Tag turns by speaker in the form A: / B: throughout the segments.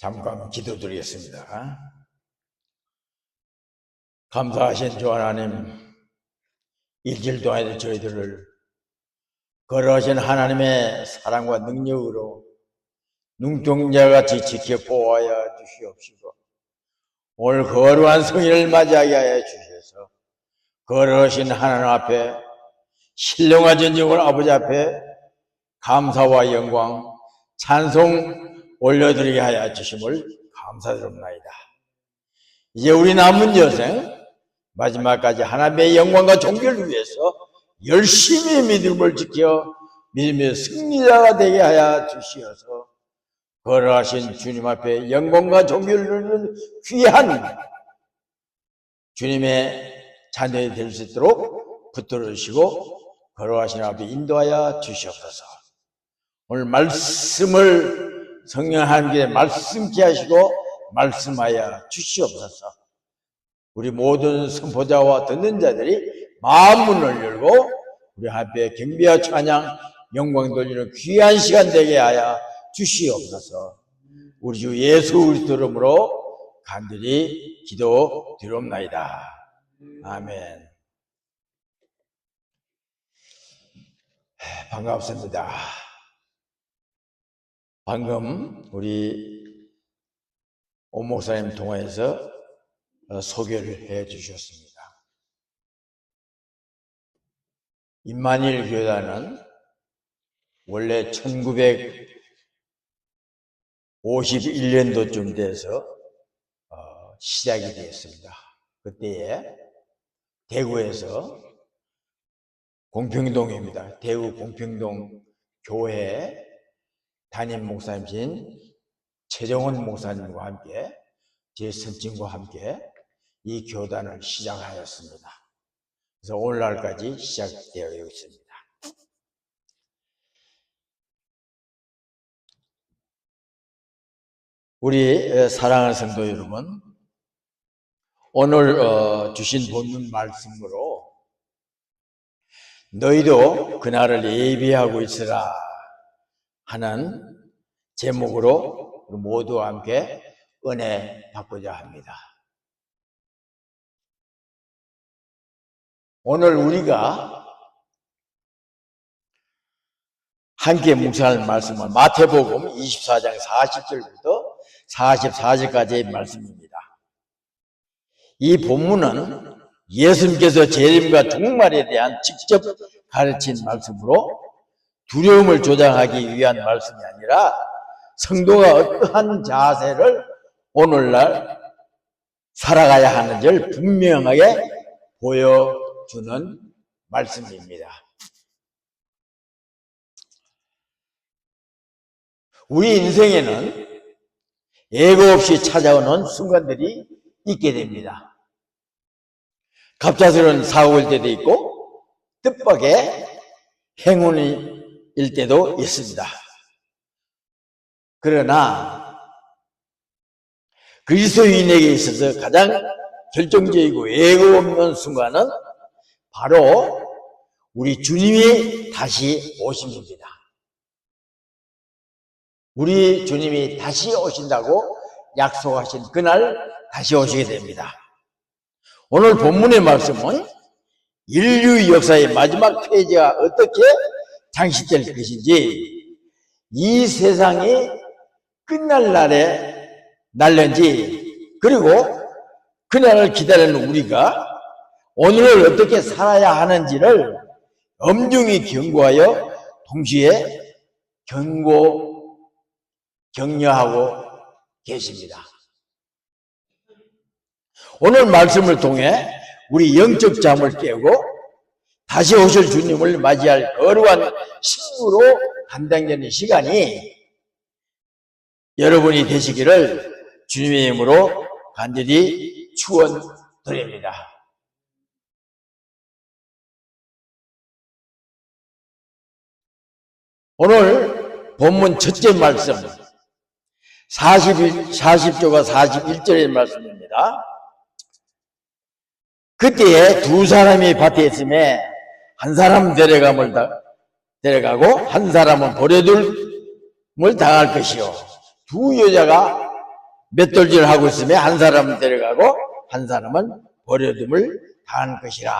A: 잠깐 기도드리겠습니다. 감사하신 주 하나님, 일주일 동안에 저희들을 걸어오신 하나님의 사랑과 능력으로 눈동자같이 지켜 보호하여 주시옵시고, 오늘 거룩한 성인을 맞이하게 하여 주셔서 걸어오신 하나님 앞에 신령한 전쟁을 아버지 앞에 감사와 영광, 찬송 올려드리게 하여 주심을 감사드립니다. 이제 우리 남은 여생 마지막까지 하나님의 영광과 존귀를 위해서 열심히 믿음을 지켜 믿음의 승리자가 되게 하여 주시어서 걸어가신 주님 앞에 영광과 존귀를 누리는 귀한 주님의 자녀이 될 수 있도록 붙들어 주시고 걸어가신 앞에 인도하여 주시옵소서. 오늘 말씀을 성령 하나님께 말씀케 하시고 말씀하여 주시옵소서. 우리 모든 선포자와 듣는 자들이 마음문을 열고 우리 앞에 경배와 찬양, 영광 돌리는 귀한 시간 되게 하여 주시옵소서. 우리 주 예수 그리스도 이름으로 간절히 기도드리옵나이다. 아멘. 반갑습니다. 방금 우리 오 목사님 통화해서 소개를 해 주셨습니다. 임마누엘 교단은 원래 1951년도쯤 돼서 시작이 되었습니다. 그때에 대구에서 공평동입니다. 대구 공평동 교회 담임 목사님이신 최정원 목사님과 함께 제 선친과 함께 이 교단을 시작하였습니다. 그래서 오늘날까지 시작되어 있습니다. 우리 사랑하는 성도 여러분, 오늘 주신 본문 말씀으로 너희도 그날을 예비하고 있으라 하는 제목으로 모두와 함께 은혜 받고자 합니다. 오늘 우리가 함께 묵상할 말씀은 마태복음 24장 40절부터 44절까지의 말씀입니다. 이 본문은 예수님께서 재림과 종말에 대한 직접 가르친 말씀으로 두려움을 조장하기 위한 말씀이 아니라 성도가 어떠한 자세를 오늘날 살아가야 하는지를 분명하게 보여주는 말씀입니다. 우리 인생에는 예고 없이 찾아오는 순간들이 있게 됩니다. 갑작스러운 사고일 때도 있고 뜻밖의 행운일 때도 있습니다. 그러나 그리스도인에게 있어서 가장 결정적이고 예고 없는 순간은 바로 우리 주님이 다시 오심입니다. 우리 주님이 다시 오신다고 약속하신 그날 다시 오시게 됩니다. 오늘 본문의 말씀은 인류 역사의 마지막 페이지가 어떻게 장식될 것인지, 이 세상이 끝날 날인지, 그리고 그날을 기다리는 우리가 오늘을 어떻게 살아야 하는지를 엄중히 경고하여 동시에 격려하고 계십니다. 오늘 말씀을 통해 우리 영적 잠을 깨고 다시 오실 주님을 맞이할 거룩한 신부로 감당되는 시간이 여러분이 되시기를 주님의 이름으로 간절히 축원드립니다. 오늘 본문 첫째 말씀 40조가 41절의 말씀입니다. 그때에 두 사람이 밭에 있음에 한 사람은 데려가고 한 사람은 버려둘 당할 것이요. 두 여자가 맷돌질을 하고 있으면 한 사람은 데려가고 한 사람은 버려둠을 당한 것이라.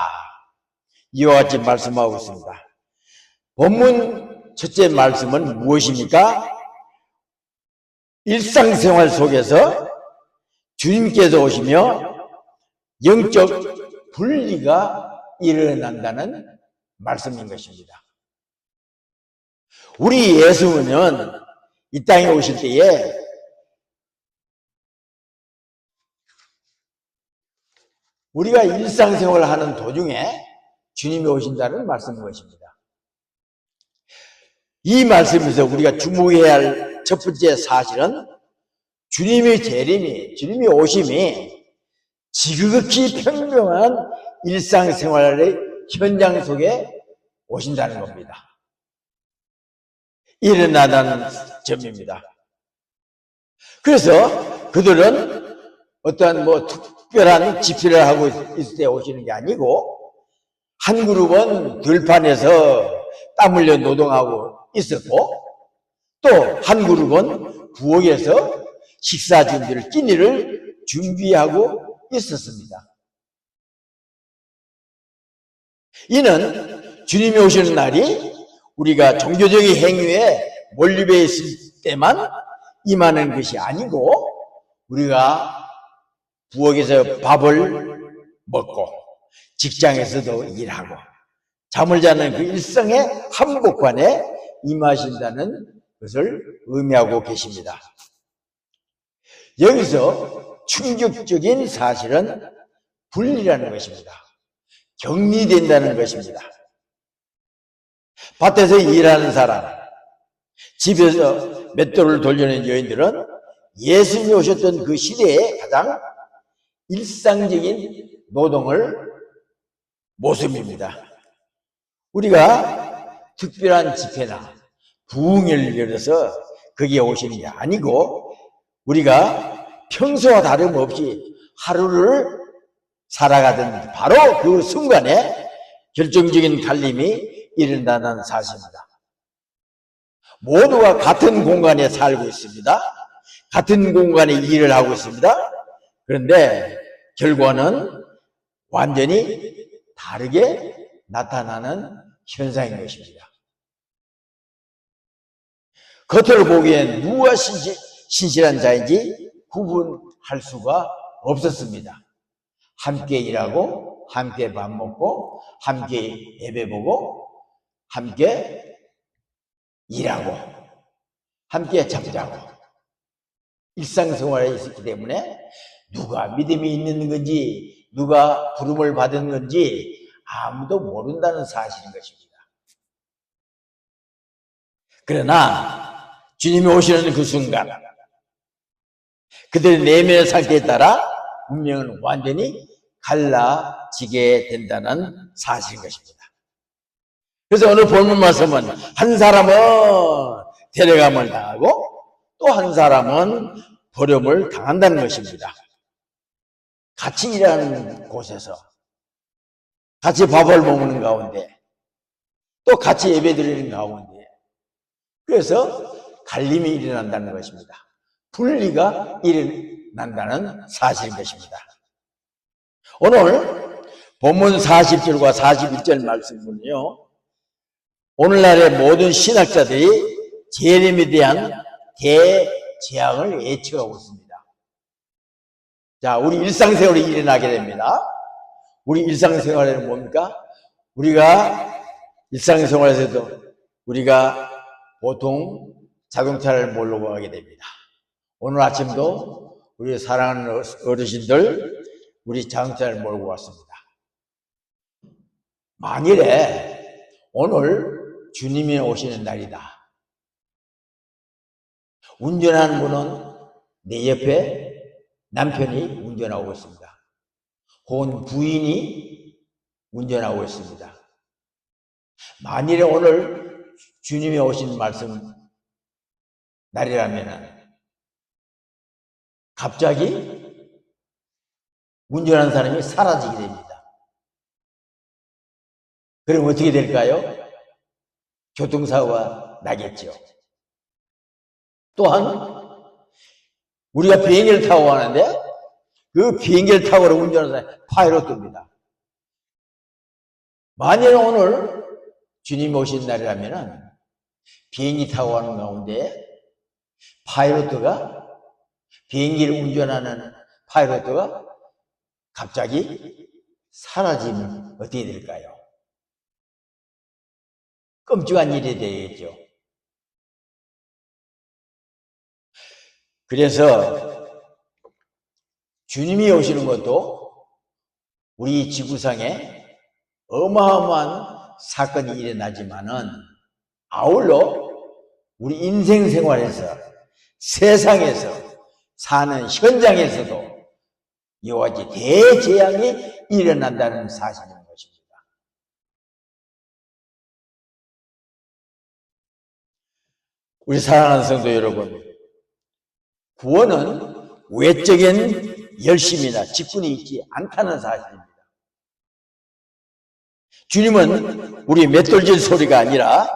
A: 이와 같이 말씀하고 있습니다. 본문 첫째 말씀은 무엇입니까? 일상생활 속에서 주님께서 오시며 영적 분리가 일어난다는 말씀인 것입니다. 우리 예수는 이 땅에 오실 때에 우리가 일상생활을 하는 도중에 주님이 오신다는 말씀인 것입니다. 이 말씀에서 우리가 주목해야 할 첫 번째 사실은 주님의 재림이, 주님의 오심이 지극히 평범한 일상생활의 현장 속에 오신다는 겁니다. 일어나는 점입니다. 그래서 그들은 어떠한 특별한 집회를 하고 있을 때 오시는 게 아니고, 한 그룹은 들판에서 땀 흘려 노동하고 있었고, 또 한 그룹은 부엌에서 식사 준비를, 끼니를 준비하고 있었습니다. 이는 주님이 오시는 날이 우리가 종교적인 행위에 몰입해 있을 때만 임하는 것이 아니고, 우리가 부엌에서 밥을 먹고 직장에서도 일하고 잠을 자는 그 일상의 한복판에 임하신다는 것을 의미하고 계십니다. 여기서 충격적인 사실은 분리라는 것입니다. 격리된다는 것입니다. 밭에서 일하는 사람, 집에서 맷돌을 돌려낸 여인들은 예수님이 오셨던 그 시대에 가장 일상적인 노동을 모습입니다. 우리가 특별한 집회나 부흥회를 열어서 거기에 오시는 게 아니고, 우리가 평소와 다름없이 하루를 살아가던 바로 그 순간에 결정적인 갈림이 일어나는 사실입니다. 모두가 같은 공간에 살고 있습니다. 같은 공간에 일을 하고 있습니다. 그런데 결과는 완전히 다르게 나타나는 현상인 것입니다. 겉으로 보기엔 누가 신실한 자인지 구분할 수가 없었습니다. 함께 일하고, 함께 밥 먹고, 함께 예배 보고, 함께 일하고, 함께 잠자고, 일상생활에 있었기 때문에 누가 믿음이 있는 건지, 누가 부름을 받은 건지 아무도 모른다는 사실인 것입니다. 그러나 주님이 오시는 그 순간, 그들의 내면의 상태에 따라 운명은 완전히 갈라지게 된다는 사실인 것입니다. 그래서 오늘 본문 말씀은 한 사람은 데려감을 당하고 또 한 사람은 버림을 당한다는 것입니다. 같이 일하는 곳에서, 같이 밥을 먹는 가운데, 또 같이 예배드리는 가운데, 그래서 갈림이 일어난다는 것입니다. 분리가 일어난다는 사실인 것입니다. 오늘 본문 40절과 41절 말씀은요, 오늘날의 모든 신학자들이 재림에 대한 대재앙을 예측하고 있습니다. 자, 우리 일상생활이 일어나게 됩니다. 우리 일상생활에는 뭡니까? 우리가 일상생활에서도 우리가 보통 자동차를 몰고 가게 됩니다. 오늘 아침도 우리 사랑하는 어르신들 우리 자동차를 몰고 왔습니다. 만일에 오늘 주님이 오시는 날이다. 운전하는 분은 내 옆에 남편이 운전하고 있습니다. 혹은 부인이 운전하고 있습니다. 만일에 오늘 주님이 오신 말씀 날이라면 갑자기 운전하는 사람이 사라지게 됩니다. 그럼 어떻게 될까요? 교통사고가 나겠죠. 또한 우리가 비행기를 타고 가는데 그 비행기를 타고 운전하는 사람이 파이로트입니다. 만일 오늘 주님 오신 날이라면 비행기 타고 가는 가운데 파이로트가 비행기를 운전하는 파이로트가 갑자기 사라지면 어떻게 될까요? 끔찍한 일이 되겠죠. 그래서 주님이 오시는 것도 우리 지구상에 어마어마한 사건이 일어나지만은 아울러 우리 인생 생활에서 세상에서 사는 현장에서도 이와 같이 대재앙이 일어난다는 사실인 것입니다. 우리 사랑하는 성도 여러분, 구원은 외적인 열심이나 직분이 있지 않다는 사실입니다. 주님은 우리 맷돌질 소리가 아니라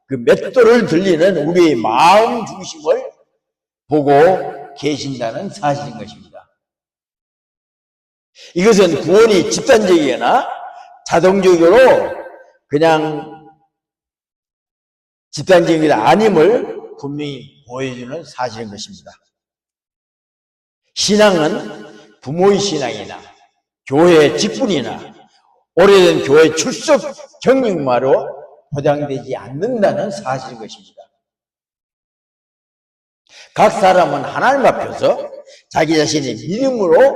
A: 그 맷돌을 들리는 우리의 마음 중심을 보고 계신다는 사실인 것입니다. 이것은 구원이 집단적이거나 자동적으로 그냥 집단적인 게 아님을 분명히 보여주는 사실인 것입니다. 신앙은 부모의 신앙이나 교회 직분이나 오래된 교회 출석 경력만으로 보장되지 않는다는 사실인 것입니다. 각 사람은 하나님 앞에서 자기 자신의 믿음으로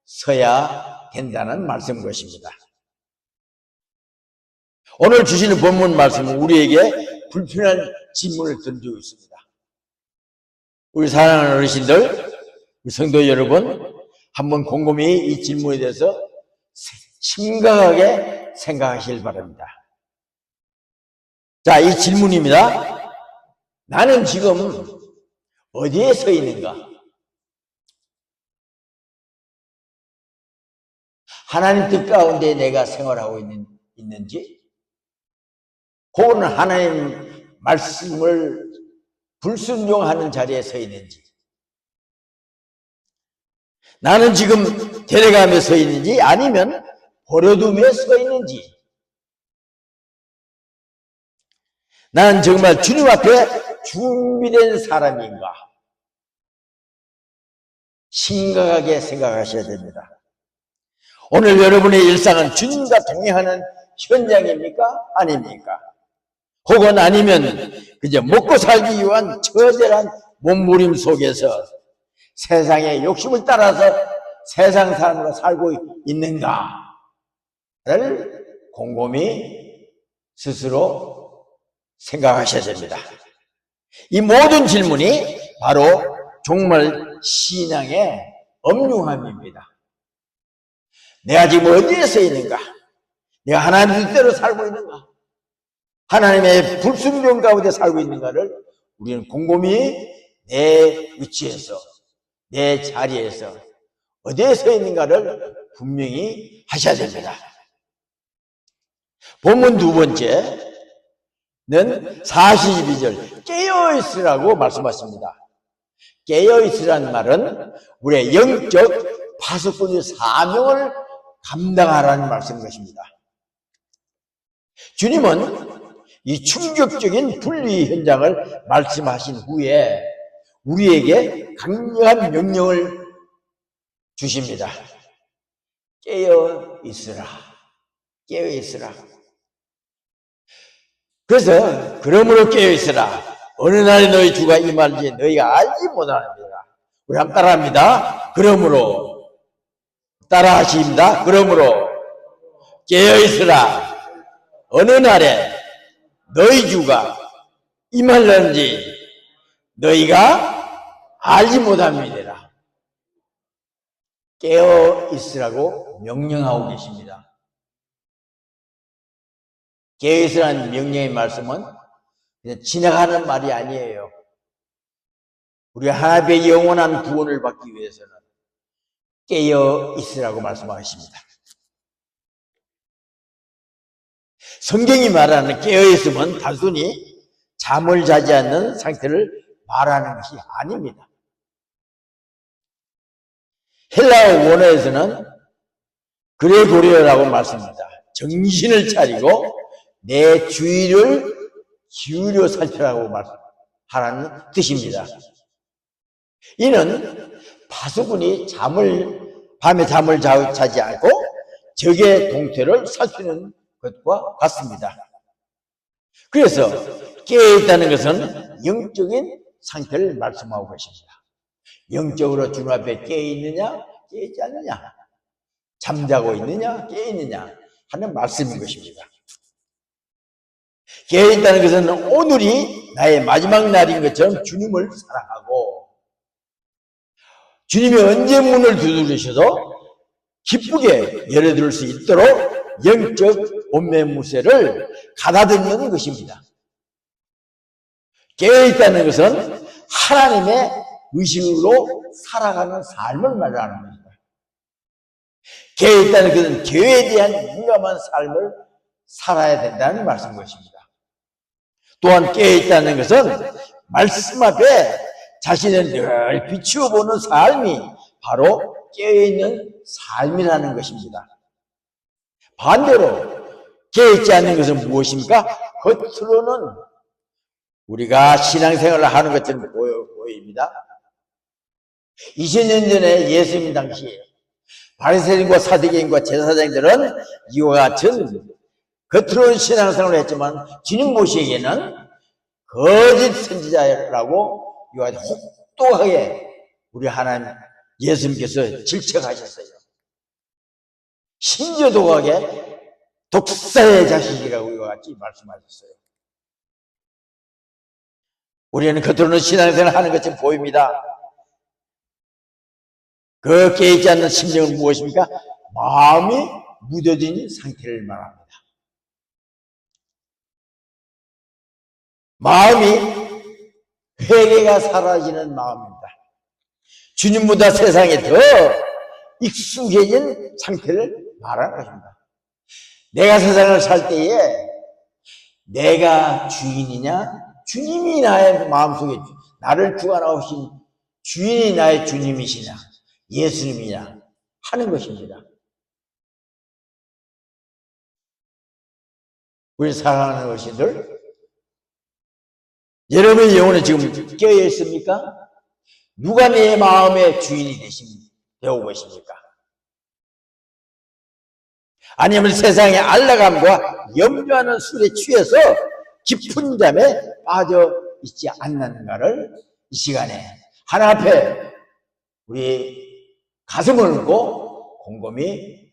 A: 서야 된다는 말씀인 것입니다. 오늘 주시는 본문 말씀은 우리에게 불편한 질문을 던지고 있습니다. 우리 사랑하는 어르신들, 우리 성도 여러분, 한번 곰곰이 이 질문에 대해서 심각하게 생각하시길 바랍니다. 자, 이 질문입니다. 나는 지금 어디에 서 있는가? 하나님 뜻 가운데 내가 생활하고 있는지, 혹은 하나님 말씀을 불순종하는 자리에 서 있는지, 나는 지금 데려가며 서 있는지 아니면 버려두며 서 있는지, 나는 정말 주님 앞에 준비된 사람인가? 심각하게 생각하셔야 됩니다. 오늘 여러분의 일상은 주님과 동행하는 현장입니까? 아닙니까? 혹은 아니면 그저 먹고 살기 위한 처절한 몸부림 속에서 세상의 욕심을 따라서 세상 사람으로 살고 있는가를 곰곰이 스스로 생각하셔야 됩니다. 이 모든 질문이 바로 정말 신앙의 엄중함입니다. 내가 지금 어디에 서 있는가? 내가 하나님 뜻대로 살고 있는가? 하나님의 불순종 가운데 살고 있는가를 우리는 곰곰이 내 위치에서, 내 자리에서 어디에 서 있는가를 분명히 하셔야 됩니다. 본문 두 번째는 42절 깨어있으라고 말씀하십니다. 깨어있으라는 말은 우리의 영적 파수꾼의 사명을 감당하라는 말씀인 것입니다. 주님은 이 충격적인 분리 현장을 말씀하신 후에 우리에게 강력한 명령을 주십니다. 깨어 있으라. 깨어 있으라. 그래서 그러므로 깨어 있으라. 어느 날에 너희 주가 임할지 너희가 알지 못하느니라. 우리 한번 따라합니다. 그러므로 따라하십니다. 그러므로 깨어 있으라. 어느 날에 너희 주가 임할는지 너희가 알지 못합니다. 깨어 있으라고 명령하고 계십니다. 깨어 있으라는 명령의 말씀은 그냥 지나가는 말이 아니에요. 우리 하나님의 영원한 구원을 받기 위해서는 깨어 있으라고 말씀하십니다. 성경이 말하는 깨어있음은 단순히 잠을 자지 않는 상태를 말하는 것이 아닙니다. 헬라어 원어에서는 그레고리오라고 말씀합니다. 정신을 차리고 내 주의를 기울여 살펴라고 하라는 뜻입니다. 이는 파수꾼이 밤에 잠을 자지 않고 적의 동태를 살피는 것과 같습니다. 그래서 깨어있다는 것은 영적인 상태를 말씀하고 계십니다. 영적으로 주님 앞에 깨어있느냐, 깨어있지 않느냐, 잠자고 있느냐, 깨어있느냐 하는 말씀인 것입니다. 깨어있다는 것은 오늘이 나의 마지막 날인 것처럼 주님을 사랑하고 주님이 언제 문을 두드리셔도 기쁘게 열어둘 수 있도록 영적 온매무새를 가다듬는 것입니다. 깨어있다는 것은 하나님의 의식으로 살아가는 삶을 말하는 것입니다. 깨어있다는 것은 죄에 대한 민감한 삶을 살아야 된다는 말씀인 것입니다. 또한 깨어있다는 것은 말씀 앞에 자신을 늘 비추어 보는 삶이 바로 깨어있는 삶이라는 것입니다. 반대로 깨어있지 않는 것은 무엇입니까? 겉으로는 우리가 신앙생활을 하는 것처럼 보입니다. 20년 전에 예수님 당시에 바리새인과 사두개인과 제사장들은 이와 같은 겉으로는 신앙생활을 했지만 주님 보시기에는 거짓 선지자라고 이와 같이 혹독하게 우리 하나님 예수님께서 질책하셨어요. 심지어 독하게 독사의 자식이라고 이와 같이 말씀하셨어요. 우리는 겉으로는 신앙생활을 하는 것처럼 보입니다. 그 깨어있지 않는 심정은 무엇입니까? 마음이 무뎌진 상태를 말합니다. 마음이 회개가 사라지는 마음입니다. 주님보다 세상에 더 익숙해진 상태를 말하는 것입니다. 내가 세상을 살 때에 내가 주인이냐, 주님이 나의 마음속에 나를 주관하신 주인이 나의 주님이시냐, 예수님이냐 하는 것입니다. 우리 사랑하는 어르신들, 여러분의 영혼은 지금 깨어 있습니까? 누가 내 마음의 주인이 되고 계십니까? 아니면 세상의 안락함과 염려하는 술에 취해서 깊은 잠에 빠져 있지 않는가를 이 시간에 하나 앞에 우리 가슴을 얹고 곰곰이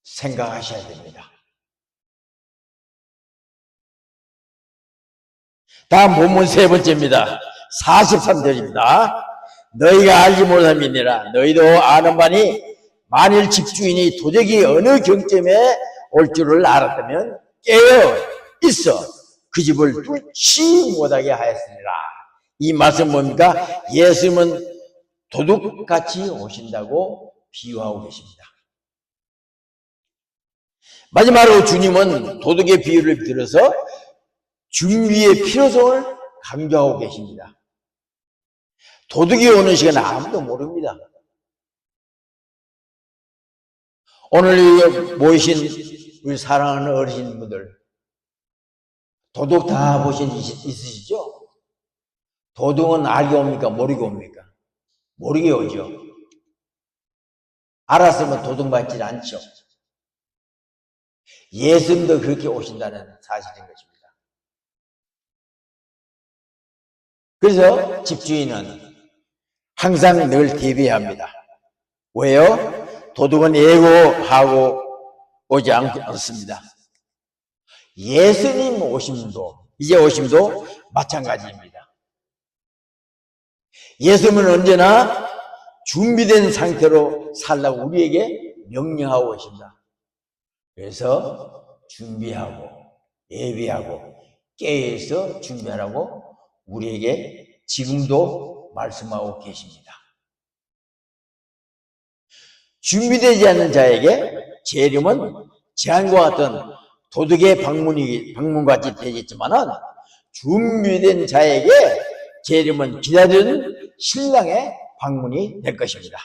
A: 생각하셔야 됩니다. 다음 본문 세 번째입니다. 43절입니다. 너희가 알지 못함이니라. 너희도 아는 바니 만일 집주인이 도적이 어느 경점에 올 줄을 알았다면 깨어 있어 그 집을 뚫지 못하게 하였으니라. 이 말씀 뭡니까? 예수님은 도둑같이 오신다고 비유하고 계십니다. 마지막으로 주님은 도둑의 비유를 들어서 준비의 필요성을 강조하고 계십니다. 도둑이 오는 시간 아무도 모릅니다. 오늘 모이신 우리 사랑하는 어르신분들, 도둑 다 보신 있으시죠? 도둑은 알게 옵니까? 모르게 옵니까? 모르게 오죠. 알았으면 도둑 맞지 않죠. 예수님도 그렇게 오신다는 사실인 것입니다. 그래서 집주인은 항상 늘 대비해야 합니다. 왜요? 도둑은 예고하고 오지 않습니다. 예수님 오심도, 이제 오심도 마찬가지입니다. 예수님은 언제나 준비된 상태로 살라고 우리에게 명령하고 계십니다. 그래서 준비하고 예비하고 깨어서 준비하라고 우리에게 지금도 말씀하고 계십니다. 준비되지 않는 자에게 재림은 재앙과 같은 도둑의 방문같이 되겠지만은 준비된 자에게 재림은 기다리는 신랑의 방문이 될 것입니다.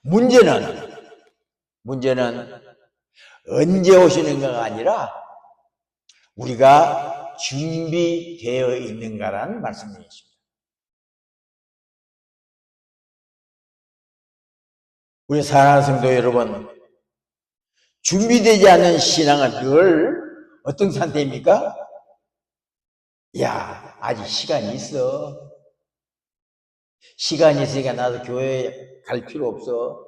A: 문제는 언제 오시는가가 아니라 우리가 준비되어 있는가라는 말씀이십니다. 우리 사랑하는 성도 여러분, 준비되지 않은 신앙은 늘 어떤 상태입니까? 야, 아직 시간이 있어. 시간이 있으니까 나도 교회 갈 필요 없어.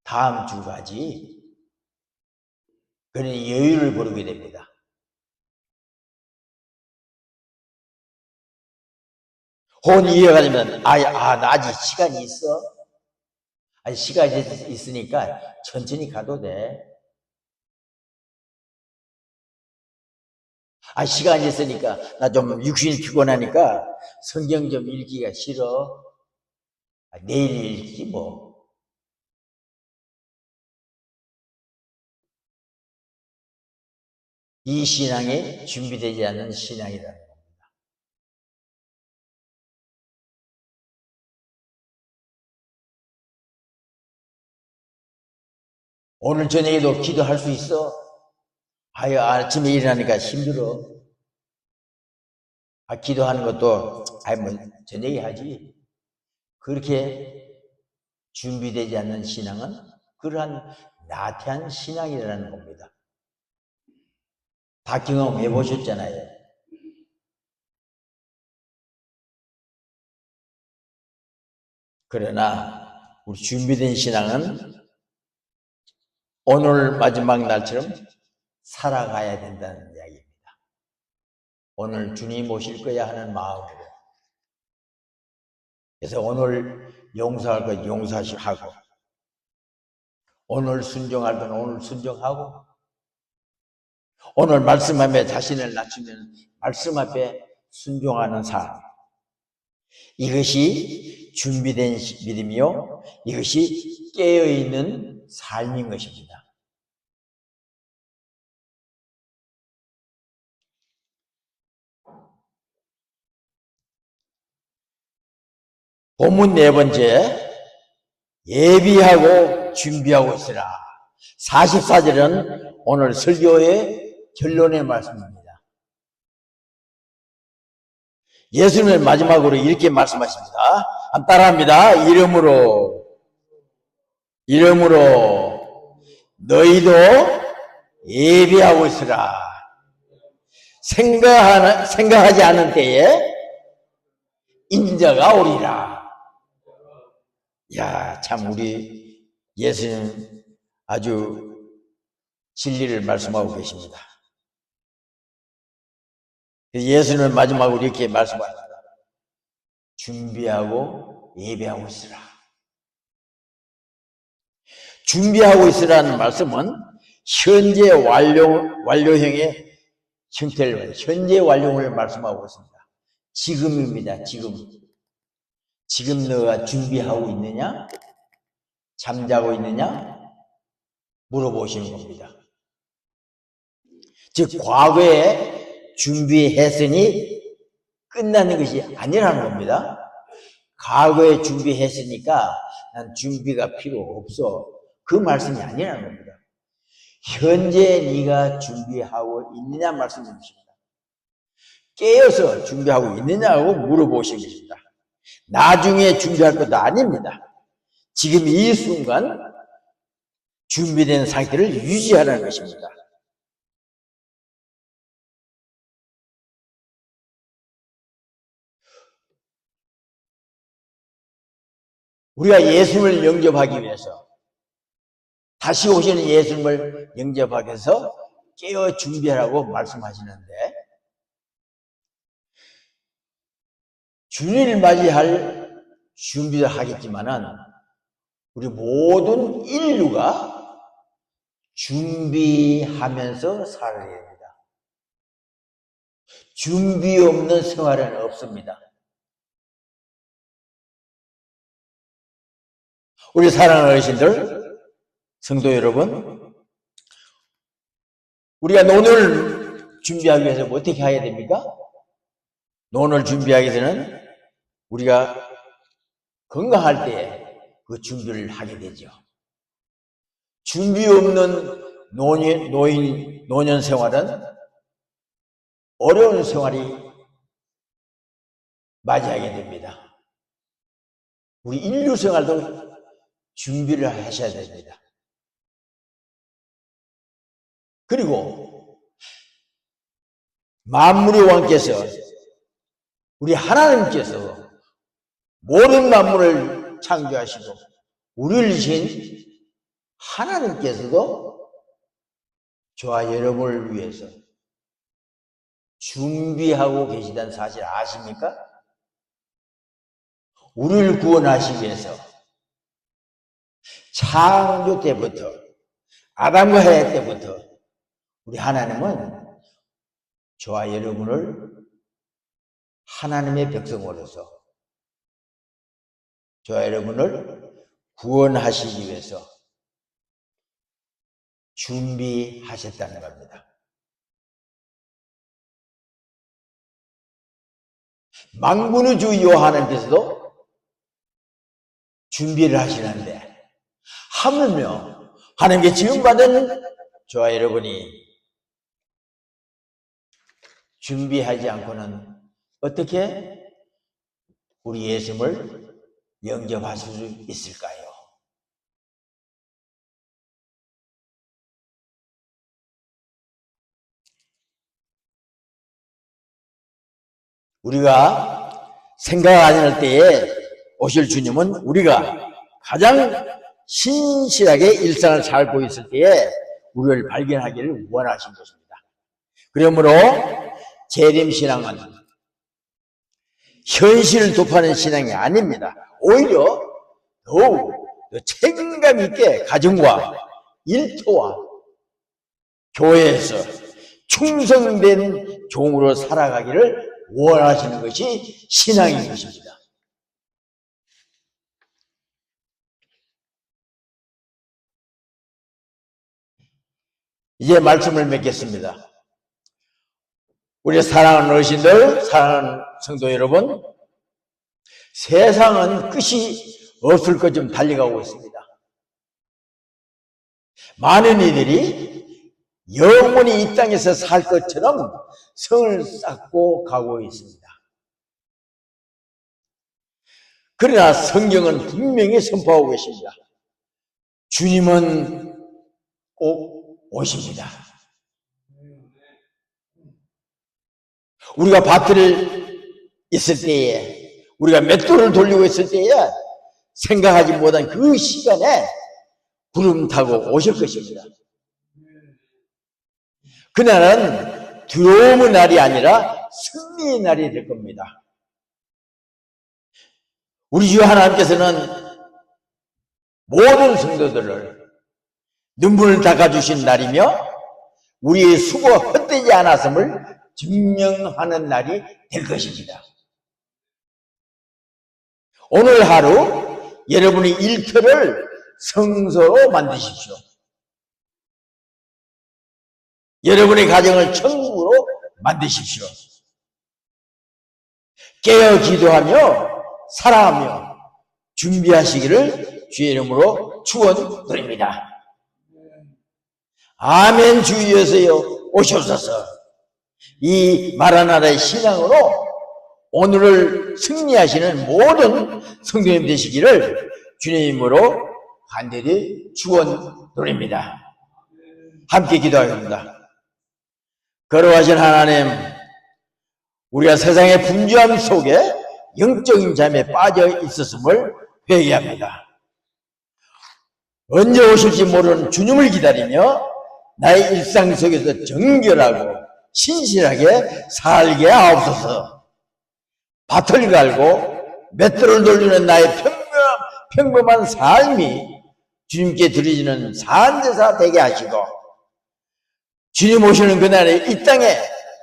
A: 다음 주 가지. 그런 여유를 부르게 됩니다. 혹은 이어가자면, 나 아직 시간이 있어. 아직 시간이 있으니까 천천히 가도 돼. 시간이 있으니까 나 좀 육신이 피곤하니까 성경 좀 읽기가 싫어. 내일 읽지 뭐. 이 신앙이 준비되지 않은 신앙이라는 겁니다. 오늘 저녁에도 기도할 수 있어? 아침에 일어나니까 힘들어. 기도하는 것도 뭐 저녁에 하지. 그렇게 준비되지 않는 신앙은 그러한 나태한 신앙이라는 겁니다. 다 경험해 보셨잖아요. 그러나 우리 준비된 신앙은 오늘 마지막 날처럼 살아가야 된다는 이야기입니다. 오늘 주님 오실 거야 하는 마음으로. 그래서 오늘 용서할 것 용서하고, 오늘 순종할 건 오늘 순종하고, 오늘 말씀 앞에 자신을 낮추면 말씀 앞에 순종하는 삶. 이것이 준비된 믿음이요, 이것이 깨어있는 삶인 것입니다. 본문 4번째, 예비하고 준비하고 있으라. 44절은 오늘 설교의 결론의 말씀입니다. 예수님은 마지막으로 이렇게 말씀하십니다. 한번 따라합니다. 이름으로 너희도 예비하고 있으라. 생각하지 않은 때에 인자가 오리라. 야, 참 우리 예수님 아주 진리를 말씀하고 계십니다. 예수님은 마지막으로 이렇게 말씀합니다. 준비하고 예배하고 있으라. 준비하고 있으라는 말씀은 현재 완료형의 형태를, 현재 완료를 말씀하고 있습니다. 지금입니다. 지금 너가 준비하고 있느냐? 잠자고 있느냐? 물어보시는 겁니다. 즉 과거에 준비했으니 끝나는 것이 아니라는 겁니다. 과거에 준비했으니까 난 준비가 필요 없어. 그 말씀이 아니라는 겁니다. 현재 네가 준비하고 있느냐 말씀입니다. 깨어서 준비하고 있느냐고 물어보시는 것입니다. 나중에 준비할 것도 아닙니다. 지금 이 순간 준비된 상태를 유지하라는 것입니다. 우리가 예수님을 영접하기 위해서, 다시 오시는 예수님을 영접하기 위해서 깨어 준비하라고 말씀하시는데, 주님을 맞이할 준비를 하겠지만은 우리 모든 인류가 준비하면서 살아야 됩니다. 준비 없는 생활은 없습니다. 우리 사랑하는 어르신들, 성도 여러분, 우리가 논을 준비하기 위해서 어떻게 해야 됩니까? 논을 준비하기 위해서는 우리가 건강할 때 그 준비를 하게 되죠. 준비 없는 노년 생활은 어려운 생활이 맞이하게 됩니다. 우리 인류 생활도 준비를 하셔야 됩니다. 그리고 만물의 왕께서, 우리 하나님께서 모든 만물을 창조하시고 우리를 신 하나님께서도 저와 여러분을 위해서 준비하고 계시다는 사실 아십니까? 우리를 구원하시기 위해서 창조 때부터, 아담과 해 때부터 우리 하나님은 저와 여러분을 하나님의 백성으로서 저와 여러분을 구원하시기 위해서 준비하셨다는 겁니다. 만군의 주 여호와께서도 준비를 하시는데, 하물며 하나님께 지음받은 저와 여러분이 준비하지 않고는 어떻게 우리 예수님을 영접할 수 있을까요? 우리가 생각 안 할 때에 오실 주님은 우리가 가장 신실하게 일상을 살고 있을 때에 우리를 발견하기를 원하신 것입니다. 그러므로 재림신앙은 현실을 도파하는 신앙이 아닙니다. 오히려 더욱 책임감 있게 가정과 일터와 교회에서 충성된 종으로 살아가기를 원하시는 것이 신앙인 것입니다. 이제 말씀을 맺겠습니다. 우리 사랑하는 어르신들, 사랑하는 성도 여러분, 세상은 끝이 없을 것처럼 달려가고 있습니다. 많은 이들이 영원히 이 땅에서 살 것처럼 성을 쌓고 가고 있습니다. 그러나 성경은 분명히 선포하고 계십니다. 주님은 꼭 오십니다. 우리가 밭을 있을 때에, 우리가 맷돌을 돌리고 있을 때에 생각하지 못한 그 시간에 구름 타고 오실 것입니다. 그날은 두려움의 날이 아니라 승리의 날이 될 겁니다. 우리 주 하나님께서는 모든 성도들을 눈물을 닦아주신 날이며 우리의 수고가 헛되지 않았음을 증명하는 날이 될 것입니다. 오늘 하루 여러분의 일터를 성소로 만드십시오. 여러분의 가정을 천국으로 만드십시오. 깨어 기도하며 사랑하며 준비하시기를 주의 이름으로 축원드립니다. 아멘. 주 예수여 오시옵소서. 이 마라나라의 신앙으로 오늘을 승리하시는 모든 성도님 되시기를 주님으로 간절히 축원드립니다. 함께 기도하겠습니다. 거룩하신 하나님, 우리가 세상의 분주함 속에 영적인 잠에 빠져 있었음을 회개합니다. 언제 오실지 모르는 주님을 기다리며 나의 일상 속에서 정결하고 신실하게 살게 하옵소서. 밭을 갈고 맷돌을 돌리는 나의 평범한 삶이 주님께 드려지는 산제사 되게 하시고, 주님 오시는 그날에 이 땅에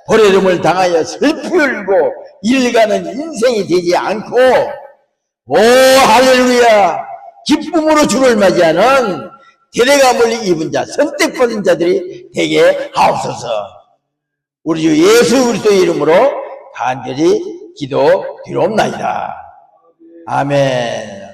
A: 버려짐을 당하여 슬피 울고 일가는 인생이 되지 않고, 오 할렐루야, 기쁨으로 주를 맞이하는 대대감을 입은 자, 선택받은 자들이 되게 하옵소서. 우리 주 예수 그리스도의 이름으로 간절히 기도드리옵나이다. 아멘.